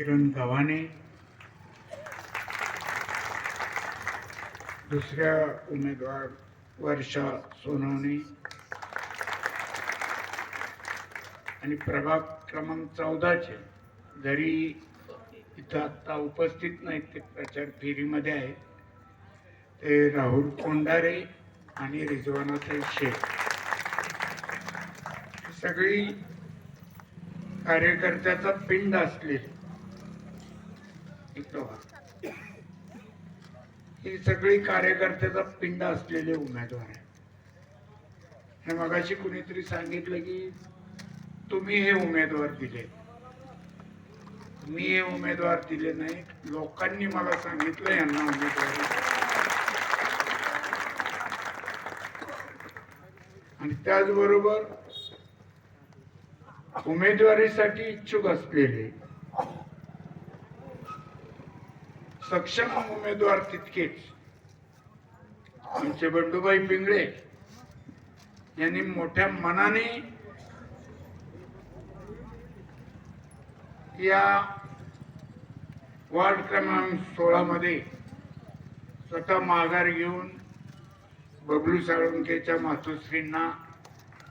किरण गव्हाणे, दुसऱ्या उमेदवार वर्षा सोनवणे आणि प्रभाग क्रमांक 14चे जरी इथं आता उपस्थित नाहीत, ते प्रचार फेरीमध्ये आहेत, ते राहुल कोंडारे आणि रिजवानाताई शेख. सगळी कार्यकर्त्याचा पिंड असलेली ही सगळी कार्यकर्त्याचा पिंड असलेले उमेदवार आहे. हे मगाशी कुणीतरी सांगितलं की तुम्ही हे उमेदवार दिले. मी हे उमेदवार दिले नाही, लोकांनी मला सांगितलं यांना उमेदवारी. आणि त्याचबरोबर उमेदवारीसाठी इच्छुक असलेले सक्षम उमेदवार तितकेच आमचे बंडूभाई पिंगळे यांनी मोठ्या मनाने या वार्ड क्रमांक 16 मध्ये स्वतः माघार घेऊन बबलू साळुंकेच्या मातोश्रींना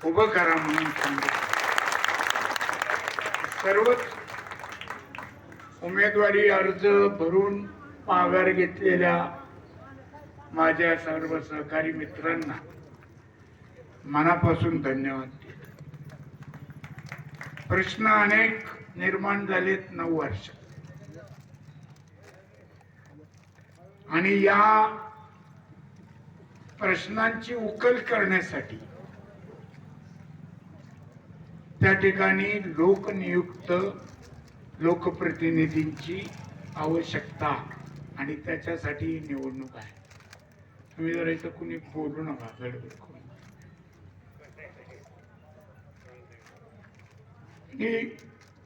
उभं करा म्हणून सांगितलं. सर्वच उमेदवारी अर्ज भरून माघार घेतलेल्या माझ्या सर्व सहकारी मित्रांना मनापासून धन्यवाद देतो. प्रश्न अनेक निर्माण झालेत 9 वर्ष, आणि या प्रश्नांची उकल करण्यासाठी त्या ठिकाणी लोकनियुक्त लोकप्रतिनिधींची आवश्यकता, आणि त्याच्यासाठी निवडणूक आहे. तुम्ही जर इथं कुणी बोलू नका गडबड करून.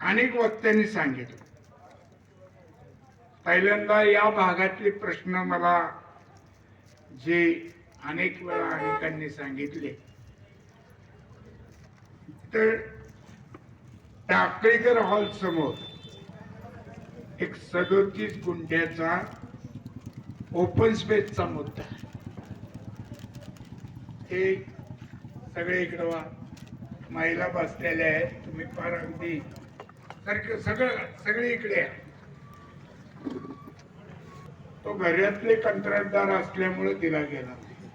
अनेक वक्त्यांनी सांगितलं. पहिल्यांदा या भागातले प्रश्न मला जे अनेक वेळा अनेकांनी सांगितले, तर टाकळीकर हॉल समोर एक 37 गुंठ्याचा ओपन स्पेसचा मुद्दा आहे. हे सगळे इकडं वा, महिला बसलेल्या आहेत, तुम्ही फार अगदी सगळे इकडे आहे. तो घरातले कंत्राटदार असल्यामुळे दिला गेला नाही,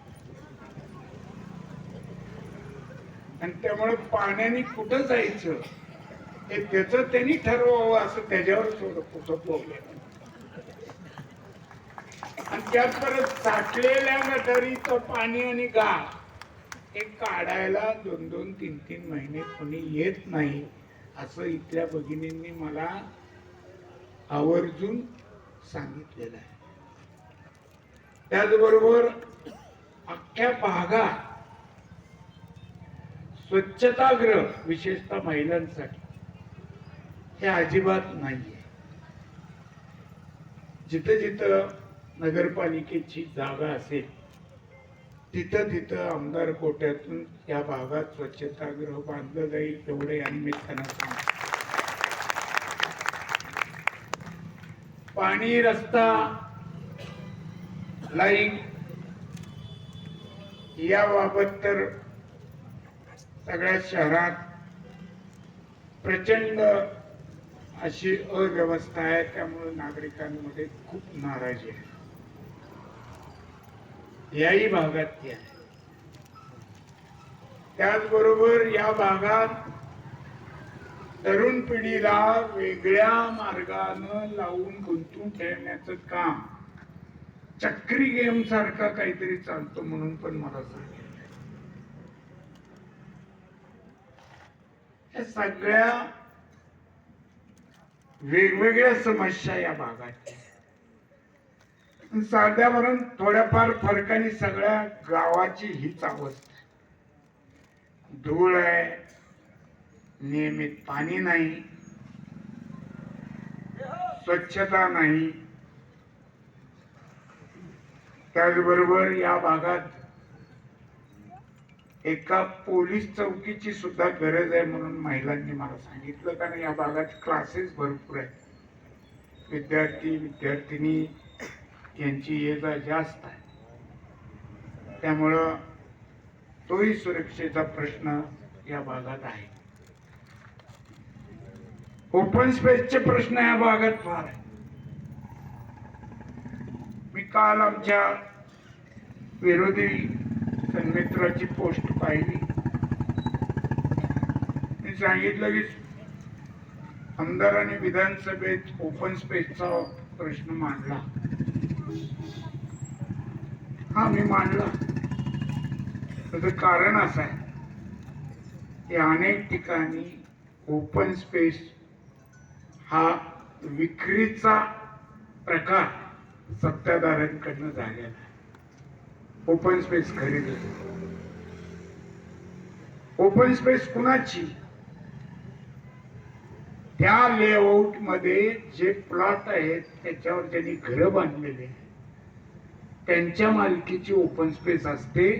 आणि त्यामुळे पाण्याने कुठं जायचं हे त्याचं त्यांनी ठरवावं असं त्याच्यावर सोपवलं. आणि त्यात परत साठलेल्या गटारीचं पाणी आणि गाळ हे काढायला 2-2, 3-3 महिने कोणी येत नाही असं इथल्या भगिनींनी मला आवर्जून सांगितलेलं आहे. त्याचबरोबर अख्ख्या भागात स्वच्छतागृह विशेषतः महिलांसाठी हे अजिबात नाहीये. जिथं जिथं नगरपालिकेची जागा असेल तिथं तिथं आमदार कोट्यातून या भागात स्वच्छतागृह बांधलं जाईल, एवढं या निमित्तानं सांगतो. पाणी, रस्ता, लाईट याबाबत तर सगळ्या शहरात प्रचंड अशी अव्यवस्था आहे. त्यामुळे नागरिकांमध्ये खूप नाराजी आहे. याही भागात ती आहे. त्याचबरोबर या भागात तरुण पिढीला वेगळ्या मार्गानं लावून गुंतवून ठेवण्याचं काम चक्री गेम सारखा काहीतरी चालतो म्हणून पण मला सांगितलं. या सगळ्या वेगवेगळ्या समस्या या भागात साध्यावरून थोड्याफार फरकाने सगळ्या गावाची हीच अवस्था. धूळ आहे, नियमित पाणी नाही, स्वच्छता नाही. त्याचबरोबर या भागात एका पोलीस चौकीची सुद्धा गरज आहे म्हणून महिलांनी मला सांगितलं. कारण या भागात क्लासेस भरपूर आहेत. विद्यार्थी विद्यार्थिनी यांची ये जा जास्त आहे, त्यामुळं तोही सुरक्षेचा प्रश्न या भागात आहे. ओपन स्पेसचे प्रश्न या भागात फार आहे. मी काल आमच्या विरोधी सन्मित्राची पोस्ट पाहिली. मी सांगितलं की आमदारांनी विधानसभेत ओपन स्पेसचा प्रश्न मांडला. हा, मी मांडला. त्याचं कारण असं आहे की अनेक ठिकाणी ओपन स्पेस हा विक्रीचा प्रकार सत्ताधाऱ्यांकडनं झालेला आहे. ओपन स्पेस खरेदी, ओपन स्पेस कुणाची? त्या लेआउट मध्ये जे प्लॉट आहेत त्याच्यावर ज्यांनी घरं बांधलेले त्यांच्या मालकीची ओपन स्पेस असते.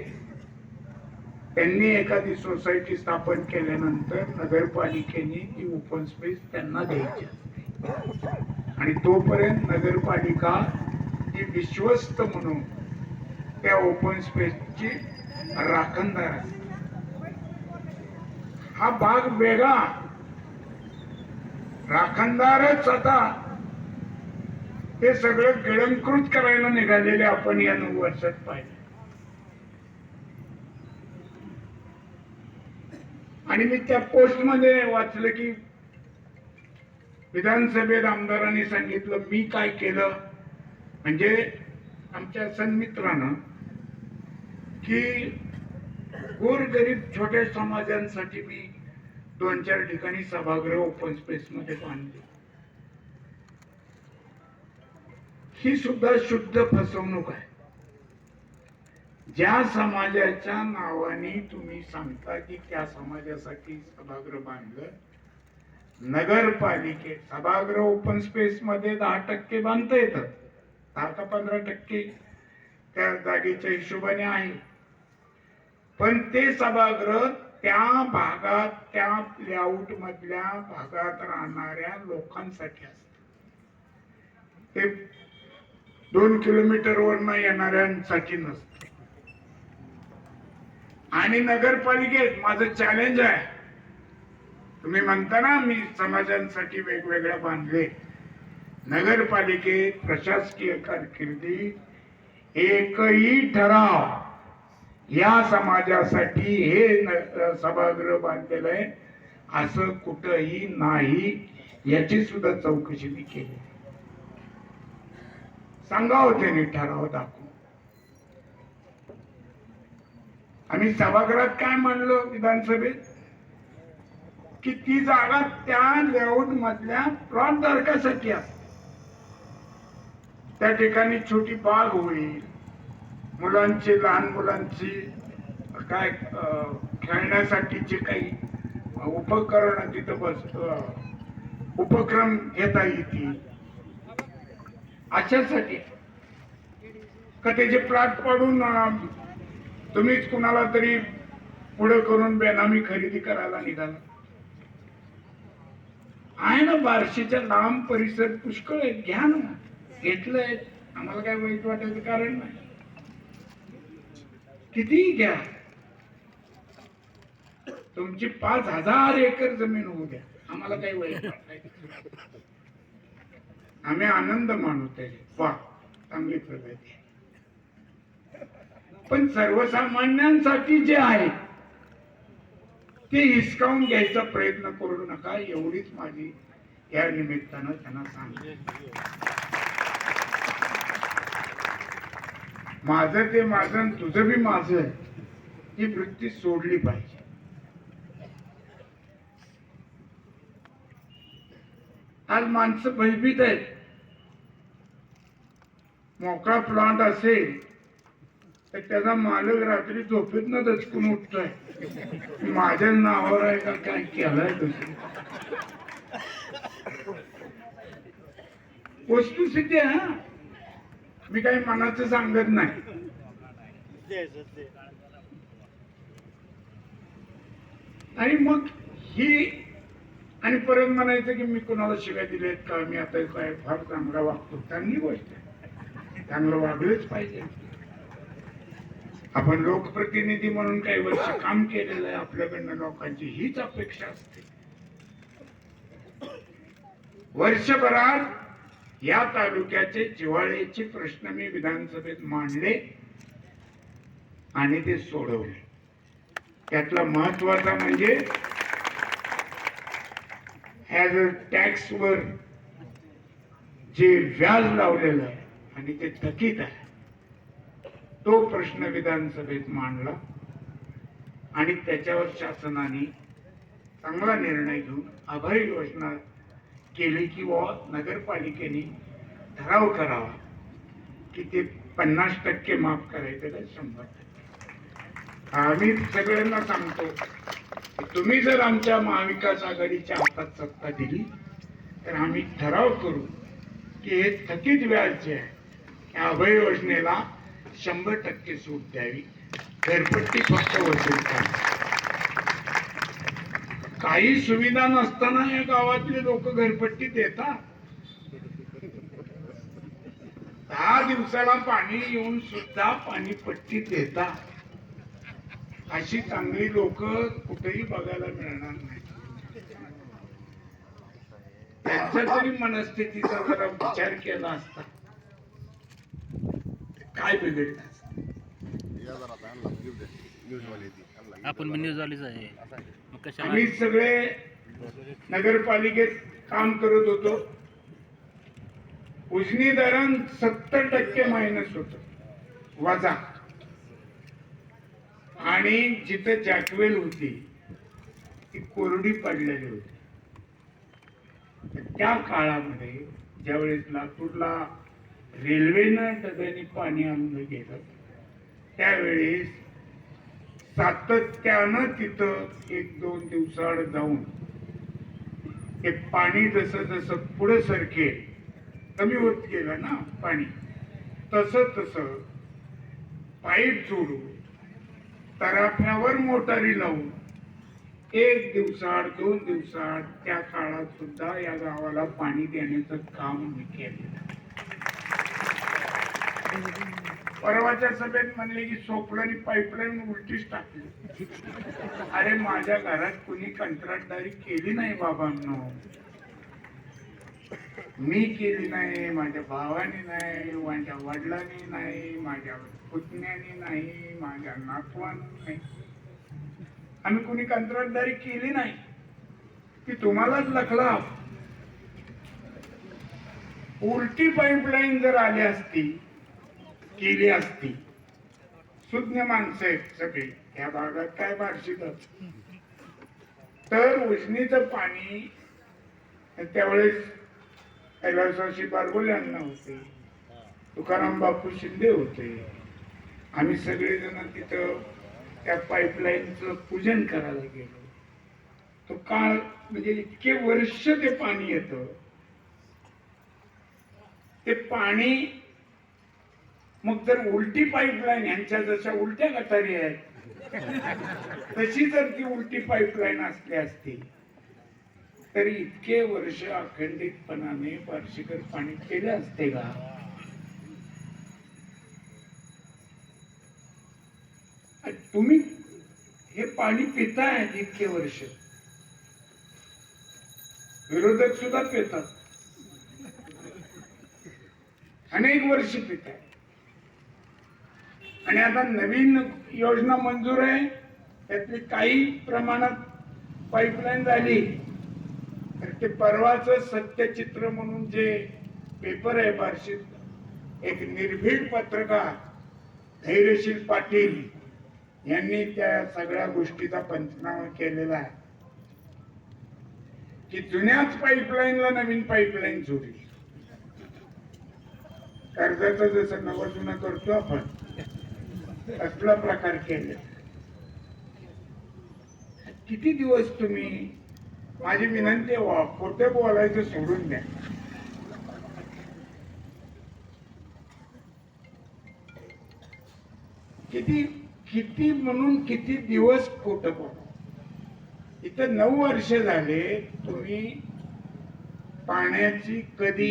त्यांनी एखादी सोसायटी स्थापन केल्यानंतर नगरपालिकेने ती ओपन स्पेस त्यांना द्यायची असते आणि तोपर्यंत नगरपालिका ही विश्वस्त म्हणून त्या ओपन स्पेसची राखणदार असते. हा भाग वेगळा. राखणदारच आता हे सगळं गिळंकृत करायला निघालेले आपण या 9 वर्षात पाहिले. आणि मी त्या पोस्ट मध्ये वाचलं की विधानसभेत आमदारांनी सांगितलं मी काय केलं, म्हणजे आमच्या सन्मित्रानं, की गोरगरीब छोट्या समाजांसाठी मी 2-4 ठिकाणी सभागृह ओपन स्पेस मध्ये बांधले. ही सुद्धा शुद्ध फसवणूक आहे. ज्या समाजाच्या नावाने तुम्ही सांगता की त्या समाजासाठी सभागृह बांधलं, नगरपालिकेत सभागृह ओपन स्पेस मध्ये 10% बांधता येतं, 10 का 15% त्या जागेच्या हिशोबाने आहे. पण ते सभागृह त्या भागात, त्या लेआउट मधल्या भागात राहणाऱ्या लोकांसाठी असत. ते 2 किलोमीटरवरनं येणाऱ्यांसाठी नसतं. आणि नगरपालिकेत माझं चॅलेंज आहे, तुम्ही म्हणता ना मी समाजांसाठी वेगवेगळ्या बांधले, नगरपालिकेत प्रशासकीय कारकिर्दीत एकही ठराव या समाजासाठी हे सभागृह बांधलेलं आहे असं कुठंही नाही. याची सुद्धा चौकशी मी केली. सांगावं त्यांनी ठराव दाखवून. आम्ही सभागृहात काय म्हणलो विधानसभेत, की ती जागा त्या लेआउट मधल्या प्लॉट धारकासाठी असते. त्या ठिकाणी छोटी बाग होईल, मुलांची, लहान मुलांची काय खेळण्यासाठीचे काही उपकरण तिथं उपक्रम घेता येतील अशासाठी. का त्याचे प्लॉट पाडून तुम्हीच कुणाला तरी पुढे करून बेनामी खरेदी करायला निघाला? आहे ना, बार्शीच्या लांब परिसर पुष्कळ आहेत, घ्या ना. घेतलंय, आम्हाला काय वाईट वाटायचं कारण नाही. कितीही घ्या, तुमची 5000 एकर जमीन होऊ द्या, आम्हाला काही वाईट वाटायचं. आम्ही आनंद मानू त्याचे. वा, चांगली प्रगती. पण सर्वसामान्यांसाठी जे आहे ते हिसकावून घ्यायचा प्रयत्न करू नका, एवढीच माझी या निमित्तानं त्यांना सांगते. माझं ते माझं, तुझं बी माझं, ही वृत्ती सोडली पाहिजे. आज माणसं भयभीत आहेत. मोकळा प्लॉट असेल तर त्याचा मालक रात्री झोपेतनं दचकून उठतोय, माझ्या नावावर आहे का काय केलाय तसं. वस्तुस्थिती आहे. हा, मी काही मनाचं सांगत नाही. आणि मग ही आणि परत म्हणायचं की मी कोणाला शिव्या दिलेत का, मी आता काय फार चांगला वागतो. चांगली गोष्ट आहे, चांगलं वागलंच पाहिजे. आपण लोकप्रतिनिधी म्हणून काही वर्ष काम केलेलं आहे, आपल्याकडनं लोकांची हीच अपेक्षा असते. वर्षभरात या तालुक्याचे जिव्हाळ्याचे प्रश्न मी विधानसभेत मांडले आणि ते सोडवले. त्यातला महत्वाचा म्हणजे ह्या टॅक्सवर जे व्याज लावलेलं आहे आणि ते थकीत आहे, तो प्रश्न विधानसभेत मांडला आणि त्याच्यावर शासनाने चांगला निर्णय घेऊन अभय योजना केली की नगरपालिकेने ठराव करावा की ते 50% माफ करायचं का 100%. आम्ही सगळ्यांना सांगतो की तुम्ही जर आमच्या महाविकास आघाडीच्या हातात सत्ता दिली तर आम्ही ठराव करू की हे थकीत व्याज जे आहे त्या अभय योजनेला 100% सूट द्यावी, घरपट्टी फक्त वसूल करा. काही सुविधा नसताना या गावातले लोक घरपट्टी देतात. 10 दिवसाला पाणी येऊन सुद्धा पाणीपट्टी देतात. अशी चांगली लोक कुठेही बघायला मिळणार नाही. त्यांच्या तरी मनस्थितीचा जरा विचार केला असता काय बिघडलं असतं. आपण न्यूज वालीच आहे. मग कशाला आम्ही सगळे नगरपालिकेत काम करत होतो. उजनी धरण 70% मायनस होत वजा, आणि जिथे जॅकवेल होती ती कोरडी पडलेली होती. त्या काळामध्ये ज्यावेळेस लातूरला रेल्वेनं डब्याने पाणी आणलं गेलं त्यावेळेस सातत्यानं तिथं 1-2 दिवसाआड जाऊन ते पाणी जसं जसं पुढे सरकेल कमी होत गेलं ना पाणी, तसं तसं पाईप जोडून तराफ्यावर मोटारी लावून 1 दिवसाआड 2 दिवसाआड त्या काळात सुद्धा या गावाला पाणी देण्याचं काम मी केलं. परवाच्या सभेत म्हणले की सोपलानी पाईपलाईन उलटीच टाकली. अरे माझ्या घरात कुणी कंत्राटदारी केली नाही बाबांनो, मी केली नाही, माझ्या भावाने नाही, माझ्या वडिलांनी नाही, माझ्या पुतण्याने नाही, माझ्या नातवांनी नाही. आम्ही कुणी कंत्राटदारी केली नाही. ती तुम्हालाच लखला. उलटी पाईपलाईन जर आली असती केली असती, सुज्ञ माणसं आहेत सगळी या भागात, काय बार्शीतच, तर उजनीचं पाणी त्यावेळेस कैलासवासी बारगोले अण्णा होते, तुकाराम बापू शिंदे होते, आम्ही सगळेजण तिथं त्या पाईपलाईनचं पूजन करायला गेलो. तो काळ म्हणजे इतके वर्ष ते पाणी येतं. ते पाणी मग जर उलटी पाईपलाईन, यांच्या जशा उलट्या गटारी आहेत तशी जर ती उलटी पाईपलाईन असली असती तरी इतके वर्ष अखंडितपणाने बार्शीकर पाणी केले असते का? तुम्ही हे पाणी पिताय इतके वर्ष, विरोधक सुद्धा पितात, अनेक वर्ष पिताय. आणि आता नवीन योजना मंजूर आहे, त्यातली काही प्रमाणात पाईपलाईन झाली तर ते परवाच सत्यचित्र म्हणून जे पेपर आहे बार्शीत, एक निर्भीड पत्रकार धैर्यशील पाटील यांनी त्या सगळ्या गोष्टीचा पंचनामा केलेला आहे की जुन्याच पाईपलाईनला नवीन पाईपलाईन जोडली. कर्जाचं जसं नवं जुनं करतो आपण असला प्रकार केले. किती दिवस तुम्ही, माझी विनंती आहे खोटे बोलायचं सोडून द्या. किती किती म्हणून किती दिवस खोटं बोला. इथं 9 वर्ष झाले तुम्ही पाण्याची कधी